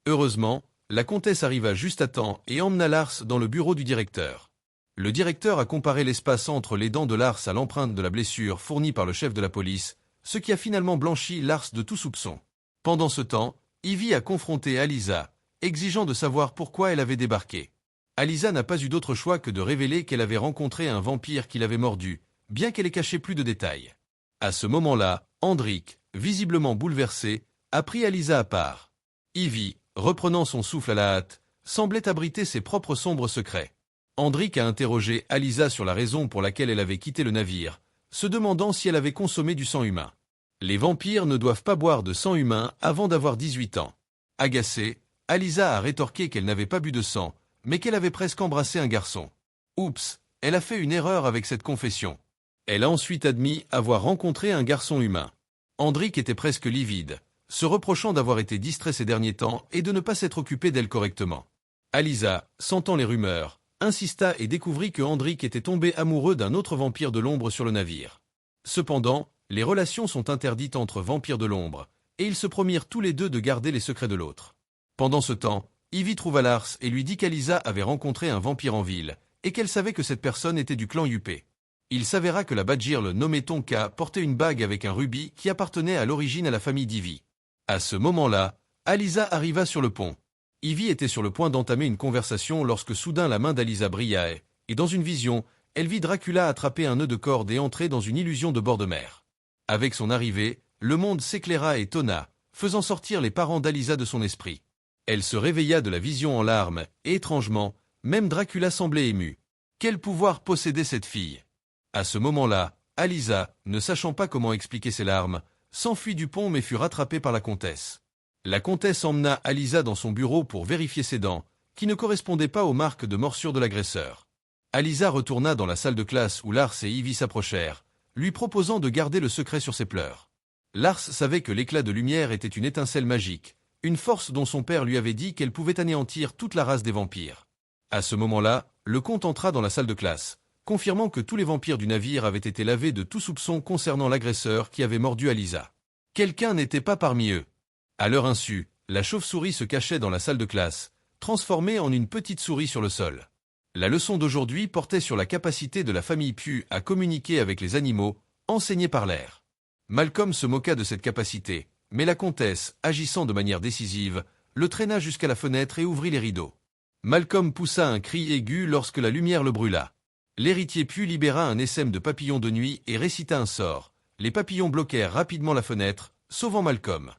Heureusement, la comtesse arriva juste à temps et emmena Lars dans le bureau du directeur. Le directeur a comparé l'espace entre les dents de Lars à l'empreinte de la blessure fournie par le chef de la police, ce qui a finalement blanchi Lars de tout soupçon. Pendant ce temps, Ivy a confronté Alyssa, exigeant de savoir pourquoi elle avait débarqué. Alyssa n'a pas eu d'autre choix que de révéler qu'elle avait rencontré un vampire qui l'avait mordu, bien qu'elle ait caché plus de détails. À ce moment-là, Hendrik, visiblement bouleversé, a pris Alyssa à part. Ivy, reprenant son souffle à la hâte, semblait abriter ses propres sombres secrets. Hendrik a interrogé Alyssa sur la raison pour laquelle elle avait quitté le navire, se demandant si elle avait consommé du sang humain. Les vampires ne doivent pas boire de sang humain avant d'avoir 18 ans. Agacée, Alyssa a rétorqué qu'elle n'avait pas bu de sang, mais qu'elle avait presque embrassé un garçon. Oups, elle a fait une erreur avec cette confession. Elle a ensuite admis avoir rencontré un garçon humain. Hendrik était presque livide, se reprochant d'avoir été distrait ces derniers temps et de ne pas s'être occupé d'elle correctement. Alyssa, sentant les rumeurs, insista et découvrit que Hendrik était tombé amoureux d'un autre vampire de l'ombre sur le navire. Cependant, les relations sont interdites entre vampires de l'ombre, et ils se promirent tous les deux de garder les secrets de l'autre. Pendant ce temps, Ivy trouva Lars et lui dit qu'Alyssa avait rencontré un vampire en ville, et qu'elle savait que cette personne était du clan Yuppé. Il s'avéra que la Badgirl nommée Tonka portait une bague avec un rubis qui appartenait à l'origine à la famille d'Ivy. À ce moment-là, Alyssa arriva sur le pont. Ivy était sur le point d'entamer une conversation lorsque soudain la main d'Alyssa brilla et dans une vision, elle vit Dracula attraper un nœud de corde et entrer dans une illusion de bord de mer. Avec son arrivée, le monde s'éclaira et tonna, faisant sortir les parents d'Alyssa de son esprit. Elle se réveilla de la vision en larmes, et étrangement, même Dracula semblait ému. Quel pouvoir possédait cette fille? À ce moment-là, Alyssa, ne sachant pas comment expliquer ses larmes, s'enfuit du pont mais fut rattrapée par la comtesse. La comtesse emmena Alyssa dans son bureau pour vérifier ses dents, qui ne correspondaient pas aux marques de morsure de l'agresseur. Alyssa retourna dans la salle de classe où Lars et Ivy s'approchèrent, lui proposant de garder le secret sur ses pleurs. Lars savait que l'éclat de lumière était une étincelle magique, une force dont son père lui avait dit qu'elle pouvait anéantir toute la race des vampires. À ce moment-là, le comte entra dans la salle de classe, confirmant que tous les vampires du navire avaient été lavés de tout soupçon concernant l'agresseur qui avait mordu Alyssa. Quelqu'un n'était pas parmi eux. À leur insu, la chauve-souris se cachait dans la salle de classe, transformée en une petite souris sur le sol. La leçon d'aujourd'hui portait sur la capacité de la famille Pugh à communiquer avec les animaux, enseignée par l'air. Malcolm se moqua de cette capacité, mais la comtesse, agissant de manière décisive, le traîna jusqu'à la fenêtre et ouvrit les rideaux. Malcolm poussa un cri aigu lorsque la lumière le brûla. L'héritier Pugh libéra un essaim de papillons de nuit et récita un sort. Les papillons bloquèrent rapidement la fenêtre, sauvant Malcolm.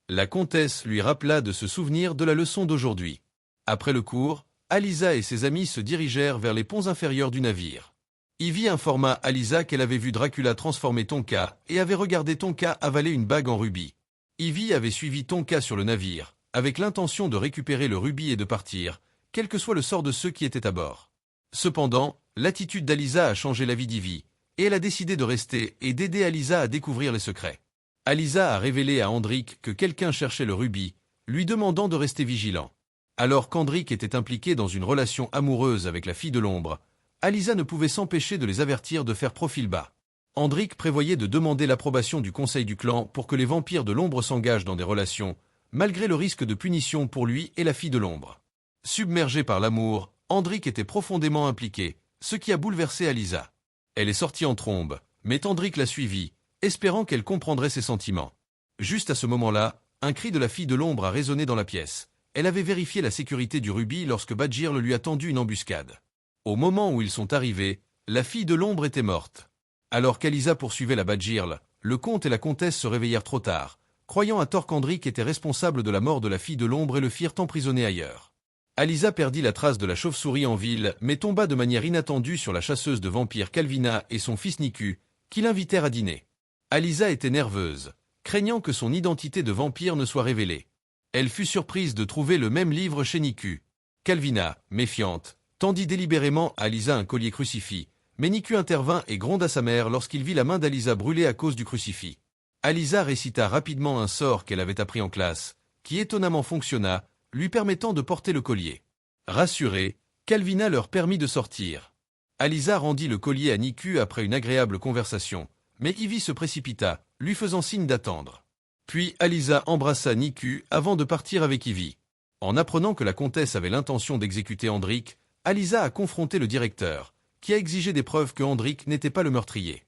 La comtesse lui rappela de se souvenir de la leçon d'aujourd'hui. Après le cours, Alyssa et ses amis se dirigèrent vers les ponts inférieurs du navire. Ivy informa Alyssa qu'elle avait vu Dracula transformer Tonka et avait regardé Tonka avaler une bague en rubis. Ivy avait suivi Tonka sur le navire, avec l'intention de récupérer le rubis et de partir, quel que soit le sort de ceux qui étaient à bord. Cependant, l'attitude d'Alyssa a changé la vie d'Ivy, et elle a décidé de rester et d'aider Alyssa à découvrir les secrets. Alyssa a révélé à Hendrik que quelqu'un cherchait le rubis, lui demandant de rester vigilant. Alors qu'Hendrik était impliqué dans une relation amoureuse avec la fille de l'ombre, Alyssa ne pouvait s'empêcher de les avertir de faire profil bas. Hendrik prévoyait de demander l'approbation du conseil du clan pour que les vampires de l'ombre s'engagent dans des relations, malgré le risque de punition pour lui et la fille de l'ombre. Submergé par l'amour, Hendrik était profondément impliqué, ce qui a bouleversé Alyssa. Elle est sortie en trombe, mais Hendrik l'a suivie, espérant qu'elle comprendrait ses sentiments. Juste à ce moment-là, un cri de la fille de l'ombre a résonné dans la pièce. Elle avait vérifié la sécurité du rubis lorsque Badgirl lui a tendu une embuscade. Au moment où ils sont arrivés, la fille de l'ombre était morte. Alors qu'Alyssa poursuivait la Badgirl, le comte et la comtesse se réveillèrent trop tard, croyant à tort qu'Hendrik était responsable de la mort de la fille de l'ombre et le firent emprisonner ailleurs. Alyssa perdit la trace de la chauve-souris en ville, mais tomba de manière inattendue sur la chasseuse de vampires Calvina et son fils Niku, qui l'invitèrent à dîner. Alyssa était nerveuse, craignant que son identité de vampire ne soit révélée. Elle fut surprise de trouver le même livre chez Niku. Calvina, méfiante, tendit délibérément à Alyssa un collier crucifix, mais Niku intervint et gronda sa mère lorsqu'il vit la main d'Alyssa brûler à cause du crucifix. Alyssa récita rapidement un sort qu'elle avait appris en classe, qui étonnamment fonctionna, lui permettant de porter le collier. Rassurée, Calvina leur permit de sortir. Alyssa rendit le collier à Niku après une agréable conversation, mais Ivy se précipita, lui faisant signe d'attendre. Puis Alyssa embrassa Niku avant de partir avec Ivy. En apprenant que la comtesse avait l'intention d'exécuter Hendrik, Alisa a confronté le directeur, qui a exigé des preuves que Hendrik n'était pas le meurtrier.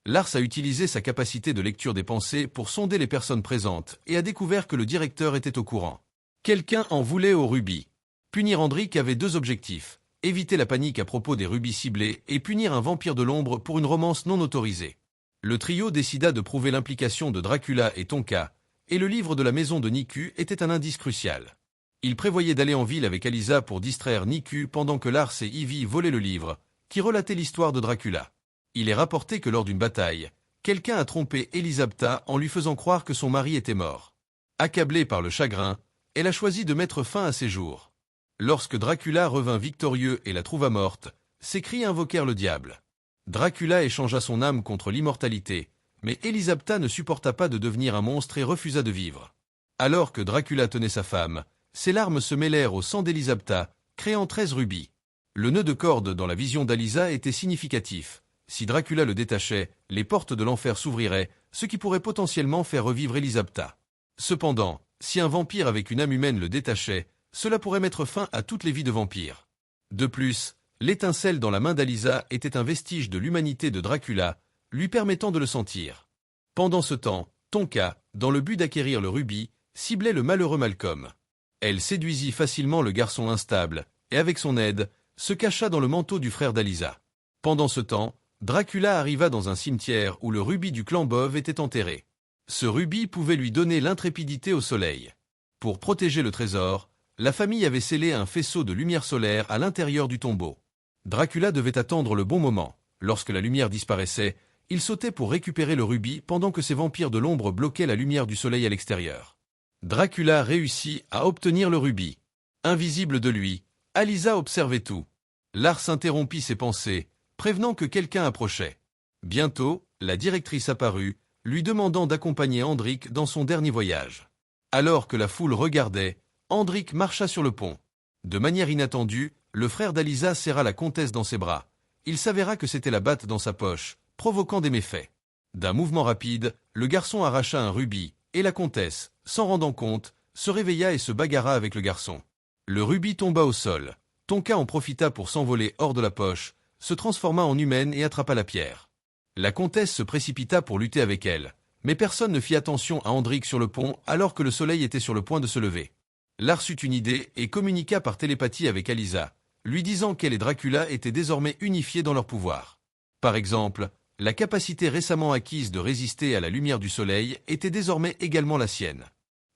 Lars a utilisé sa capacité de lecture des pensées pour sonder les personnes présentes et a découvert que le directeur était au courant. Quelqu'un en voulait au rubis. Punir Hendrik avait deux objectifs, éviter la panique à propos des rubis ciblés et punir un vampire de l'ombre pour une romance non autorisée. Le trio décida de prouver l'implication de Dracula et Tonka, et le livre de la maison de Niku était un indice crucial. Il prévoyait d'aller en ville avec Alisa pour distraire Niku pendant que Lars et Ivy volaient le livre, qui relatait l'histoire de Dracula. Il est rapporté que lors d'une bataille, quelqu'un a trompé Elisabetta en lui faisant croire que son mari était mort. Accablée par le chagrin, elle a choisi de mettre fin à ses jours. Lorsque Dracula revint victorieux et la trouva morte, ses cris invoquèrent le diable. Dracula échangea son âme contre l'immortalité, mais Elisabetta ne supporta pas de devenir un monstre et refusa de vivre. Alors que Dracula tenait sa femme, ses larmes se mêlèrent au sang d'Elisabetta, créant 13 rubis. Le nœud de corde dans la vision d'Alisa était significatif. Si Dracula le détachait, les portes de l'enfer s'ouvriraient, ce qui pourrait potentiellement faire revivre Elisabetta. Cependant, si un vampire avec une âme humaine le détachait, cela pourrait mettre fin à toutes les vies de vampires. De plus, l'étincelle dans la main d'Alisa était un vestige de l'humanité de Dracula, lui permettant de le sentir. Pendant ce temps, Tonka, dans le but d'acquérir le rubis, ciblait le malheureux Malcolm. Elle séduisit facilement le garçon instable, et avec son aide, se cacha dans le manteau du frère d'Alisa. Pendant ce temps, Dracula arriva dans un cimetière où le rubis du clan Bove était enterré. Ce rubis pouvait lui donner l'intrépidité au soleil. Pour protéger le trésor, la famille avait scellé un faisceau de lumière solaire à l'intérieur du tombeau. Dracula devait attendre le bon moment. Lorsque la lumière disparaissait, il sautait pour récupérer le rubis pendant que ces vampires de l'ombre bloquaient la lumière du soleil à l'extérieur. Dracula réussit à obtenir le rubis. Invisible de lui, Alisa observait tout. Lars interrompit ses pensées, prévenant que quelqu'un approchait. Bientôt, la directrice apparut, lui demandant d'accompagner Hendrik dans son dernier voyage. Alors que la foule regardait, Hendrik marcha sur le pont. De manière inattendue, le frère d'Alisa serra la comtesse dans ses bras. Il s'avéra que c'était la batte dans sa poche, provoquant des méfaits. D'un mouvement rapide, le garçon arracha un rubis, et la comtesse, s'en rendant compte, se réveilla et se bagarra avec le garçon. Le rubis tomba au sol. Tonka en profita pour s'envoler hors de la poche, se transforma en humaine et attrapa la pierre. La comtesse se précipita pour lutter avec elle, mais personne ne fit attention à Hendrik sur le pont alors que le soleil était sur le point de se lever. Lars eut une idée et communiqua par télépathie avec Alisa, lui disant qu'elle et Dracula étaient désormais unifiés dans leur pouvoir. Par exemple, la capacité récemment acquise de résister à la lumière du soleil était désormais également la sienne.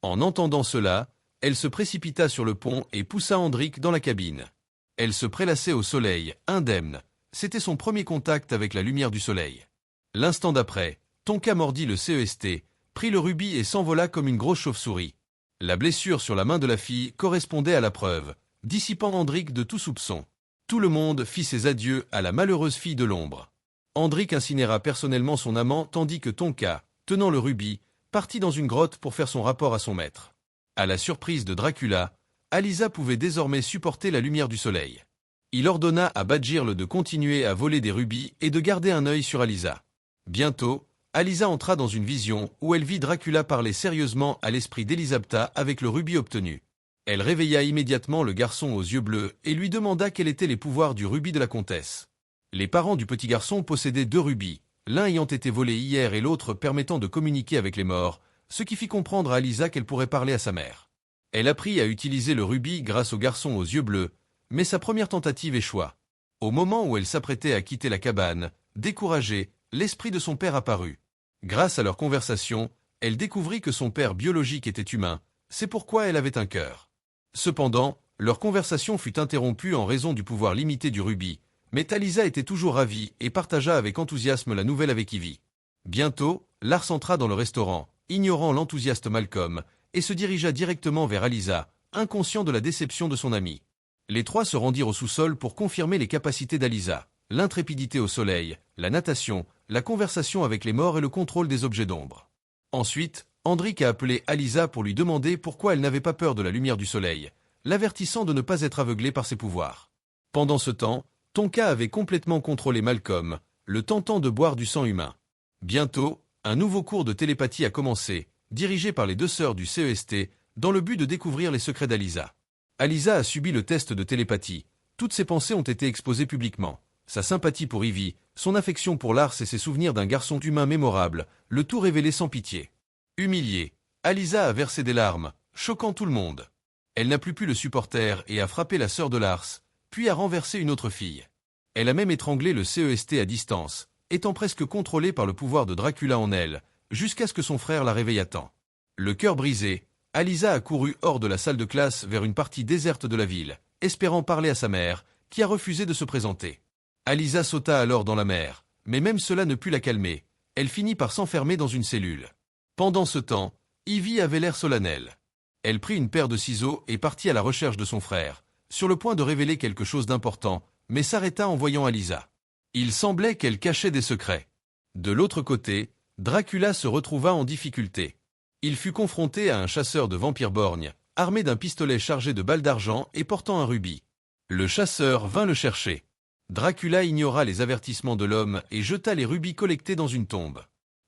En entendant cela, elle se précipita sur le pont et poussa Hendrik dans la cabine. Elle se prélassait au soleil, indemne. C'était son premier contact avec la lumière du soleil. L'instant d'après, Tonka mordit le CEST, prit le rubis et s'envola comme une grosse chauve-souris. La blessure sur la main de la fille correspondait à la preuve, dissipant Hendrik de tout soupçon. Tout le monde fit ses adieux à la malheureuse fille de l'ombre. Hendrik incinéra personnellement son amant tandis que Tonka, tenant le rubis, partit dans une grotte pour faire son rapport à son maître. À la surprise de Dracula, Alisa pouvait désormais supporter la lumière du soleil. Il ordonna à Badgirl de continuer à voler des rubis et de garder un œil sur Alisa. Bientôt, Alisa entra dans une vision où elle vit Dracula parler sérieusement à l'esprit d'Elisabetta avec le rubis obtenu. Elle réveilla immédiatement le garçon aux yeux bleus et lui demanda quels étaient les pouvoirs du rubis de la comtesse. Les parents du petit garçon possédaient 2 rubis, l'un ayant été volé hier et l'autre permettant de communiquer avec les morts, ce qui fit comprendre à Alisa qu'elle pourrait parler à sa mère. Elle apprit à utiliser le rubis grâce au garçon aux yeux bleus, mais sa première tentative échoua. Au moment où elle s'apprêtait à quitter la cabane, découragée, l'esprit de son père apparut. Grâce à leur conversation, elle découvrit que son père biologique était humain, c'est pourquoi elle avait un cœur. Cependant, leur conversation fut interrompue en raison du pouvoir limité du rubis, mais Alisa était toujours ravie et partagea avec enthousiasme la nouvelle avec Ivy. Bientôt, Lars entra dans le restaurant, ignorant l'enthousiaste Malcolm, et se dirigea directement vers Alisa, inconscient de la déception de son ami. Les trois se rendirent au sous-sol pour confirmer les capacités d'Alisa, l'intrépidité au soleil, la natation, la conversation avec les morts et le contrôle des objets d'ombre. Ensuite, Hendrik a appelé Alisa pour lui demander pourquoi elle n'avait pas peur de la lumière du soleil, l'avertissant de ne pas être aveuglée par ses pouvoirs. Pendant ce temps, Tonka avait complètement contrôlé Malcolm, le tentant de boire du sang humain. Bientôt, un nouveau cours de télépathie a commencé, dirigé par les 2 sœurs du CEST, dans le but de découvrir les secrets d'Alisa. Alisa a subi le test de télépathie. Toutes ses pensées ont été exposées publiquement. Sa sympathie pour Ivy, son affection pour Lars et ses souvenirs d'un garçon humain mémorable, le tout révélé sans pitié. Humiliée, Alisa a versé des larmes, choquant tout le monde. Elle n'a plus pu le supporter et a frappé la sœur de Lars, puis a renversé une autre fille. Elle a même étranglé le CEST à distance, étant presque contrôlée par le pouvoir de Dracula en elle, jusqu'à ce que son frère la réveille à temps. Le cœur brisé, Alisa a couru hors de la salle de classe vers une partie déserte de la ville, espérant parler à sa mère, qui a refusé de se présenter. Alisa sauta alors dans la mer, mais même cela ne put la calmer. Elle finit par s'enfermer dans une cellule. Pendant ce temps, Ivy avait l'air solennel. Elle prit une paire de ciseaux et partit à la recherche de son frère, sur le point de révéler quelque chose d'important, mais s'arrêta en voyant Alisa. Il semblait qu'elle cachait des secrets. De l'autre côté, Dracula se retrouva en difficulté. Il fut confronté à un chasseur de vampires borgnes, armé d'un pistolet chargé de balles d'argent et portant un rubis. Le chasseur vint le chercher. Dracula ignora les avertissements de l'homme et jeta les rubis collectés dans une tombe.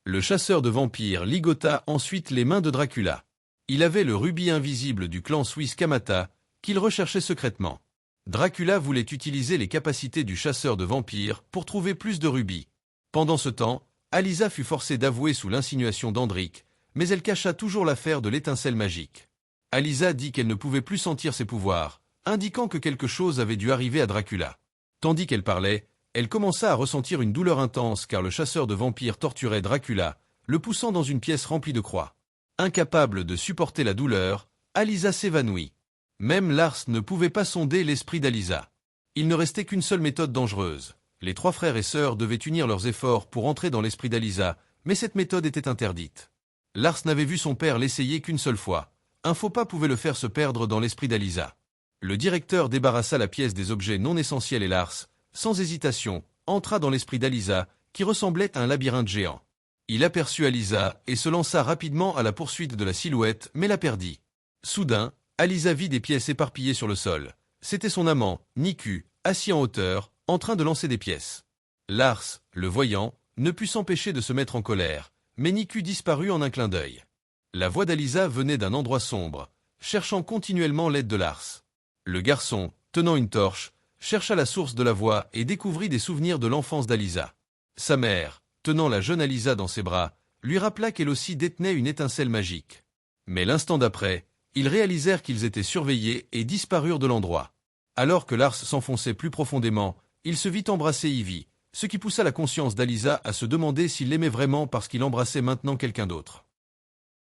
Le chasseur de vampires ligota ensuite les mains de Dracula. Il avait le rubis invisible du clan suisse Kamata, qu'il recherchait secrètement. Dracula voulait utiliser les capacités du chasseur de vampires pour trouver plus de rubis. Pendant ce temps, Alisa fut forcée d'avouer sous l'insinuation d'Andric, mais elle cacha toujours l'affaire de l'étincelle magique. Alisa dit qu'elle ne pouvait plus sentir ses pouvoirs, indiquant que quelque chose avait dû arriver à Dracula. Tandis qu'elle parlait, elle commença à ressentir une douleur intense car le chasseur de vampires torturait Dracula, le poussant dans une pièce remplie de croix. Incapable de supporter la douleur, Alisa s'évanouit. Même Lars ne pouvait pas sonder l'esprit d'Alisa. Il ne restait qu'une seule méthode dangereuse. Les trois frères et sœurs devaient unir leurs efforts pour entrer dans l'esprit d'Alisa, mais cette méthode était interdite. Lars n'avait vu son père l'essayer qu'une seule fois. Un faux pas pouvait le faire se perdre dans l'esprit d'Alisa. Le directeur débarrassa la pièce des objets non essentiels et Lars, sans hésitation, entra dans l'esprit d'Alisa, qui ressemblait à un labyrinthe géant. Il aperçut Alisa et se lança rapidement à la poursuite de la silhouette, mais la perdit. Soudain, Alisa vit des pièces éparpillées sur le sol. C'était son amant, Niku, assis en hauteur, en train de lancer des pièces. Lars, le voyant, ne put s'empêcher de se mettre en colère, mais Niku disparut en un clin d'œil. La voix d'Alisa venait d'un endroit sombre, cherchant continuellement l'aide de Lars. Le garçon, tenant une torche, chercha la source de la voix et découvrit des souvenirs de l'enfance d'Alisa. Sa mère, tenant la jeune Alisa dans ses bras, lui rappela qu'elle aussi détenait une étincelle magique. Mais l'instant d'après, ils réalisèrent qu'ils étaient surveillés et disparurent de l'endroit. Alors que Lars s'enfonçait plus profondément, il se vit embrasser Ivy, ce qui poussa la conscience d'Alisa à se demander s'il l'aimait vraiment parce qu'il embrassait maintenant quelqu'un d'autre.